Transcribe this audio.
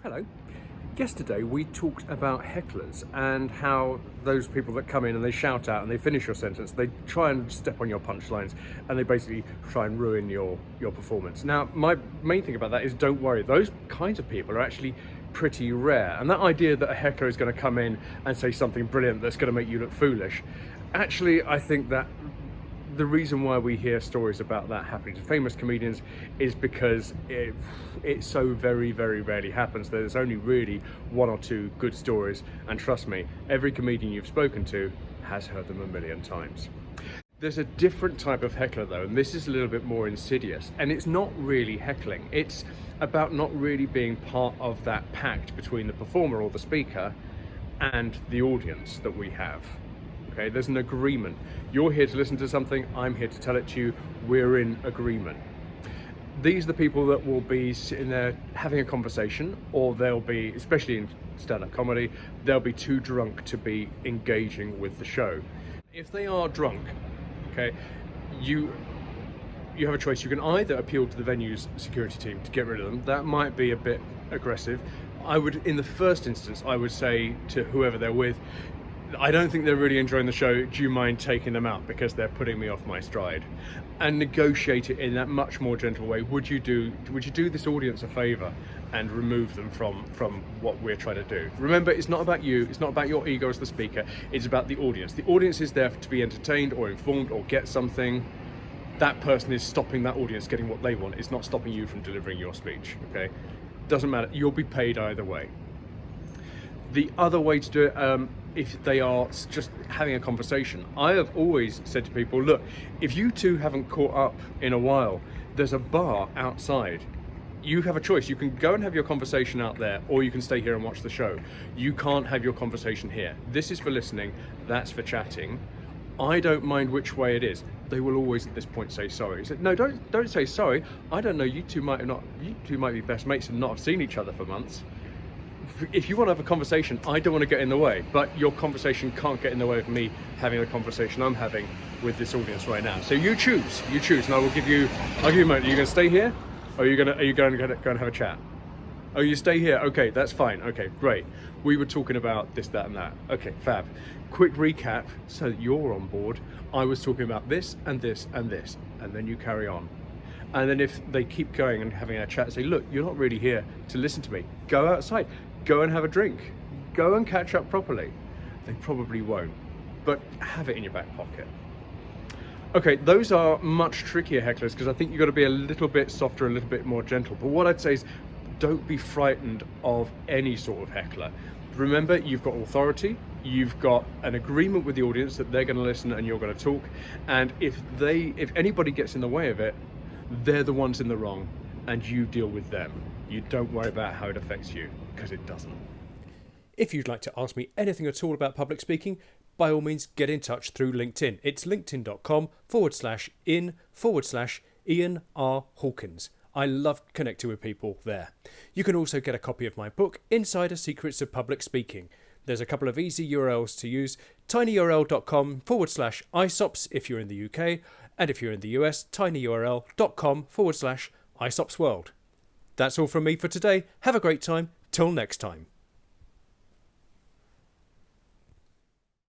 Hello. Yesterday we talked about hecklers and how those people that come in and they shout out and they finish your sentence, they try and step on your punchlines and they basically try and ruin your performance. Now, my main thing about that is don't worry, those kinds of people are actually pretty rare. And that idea that a heckler is going to come in and say something brilliant that's going to make you look foolish, actually, I think that the reason why we hear stories about that happening to famous comedians is because it so very, very rarely happens. There's only really one or two good stories, and trust me, every comedian you've spoken to has heard them a million times. There's a different type of heckler though, and this is a little bit more insidious, and it's not really heckling. It's about not really being part of that pact between the performer or the speaker and the audience that we have. Okay, there's an agreement. You're here to listen to something, I'm here to tell it to you, we're in agreement. These are the people that will be sitting there having a conversation, or they'll be, especially in stand-up comedy, they'll be too drunk to be engaging with the show. If they are drunk, okay, you have a choice. You can either appeal to the venue's security team to get rid of them. That might be a bit aggressive. In the first instance, I would say to whoever they're with, I don't think they're really enjoying the show. Do you mind taking them out because they're putting me off my stride? And negotiate it in that much more gentle way. Would you do this audience a favor and remove them from what we're trying to do? Remember, it's not about you. It's not about your ego as the speaker. It's about the audience. The audience is there to be entertained or informed or get something. That person is stopping that audience getting what they want. It's not stopping you from delivering your speech. Okay, doesn't matter. You'll be paid either way. The other way to do it, if they are just having a conversation, I have always said to people, look, if you two haven't caught up in a while, there's a bar outside. You have a choice. You can go and have your conversation out there, or you can stay here and watch the show. You can't have your conversation here. This is for listening, that's for chatting. I don't mind which way it is. They will always at this point say sorry. He said, no, don't say sorry. I don't know, you two might be best mates and not have seen each other for months. If you want to have a conversation, I don't want to get in the way, but your conversation can't get in the way of me having the conversation I'm having with this audience right now. So you choose, and I'll give you a moment. Are you going to stay here, or are you going to go and have a chat? Oh, you stay here? Okay, that's fine. Okay, great. We were talking about this, that, and that. Okay, fab. Quick recap so that you're on board. I was talking about this and this and this, and then you carry on. And then if they keep going and having a chat, say, look, you're not really here to listen to me. Go outside, go and have a drink, go and catch up properly. They probably won't, but have it in your back pocket. Okay, those are much trickier hecklers because I think you've got to be a little bit softer, a little bit more gentle. But what I'd say is don't be frightened of any sort of heckler. Remember, you've got authority, you've got an agreement with the audience that they're going to listen and you're going to talk. And if anybody gets in the way of it, they're the ones in the wrong, and you deal with them. You don't worry about how it affects you, because it doesn't. If you'd like to ask me anything at all about public speaking, by all means get in touch through LinkedIn. It's linkedin.com/in/Ian R. Hawkins. I love connecting with people there. You can also get a copy of my book, Insider Secrets of Public Speaking. There's a couple of easy URLs to use. tinyurl.com/ISOPS if you're in the UK, and if you're in the US, tinyurl.com/ISOPSworld. That's all from me for today. Have a great time. Till next time.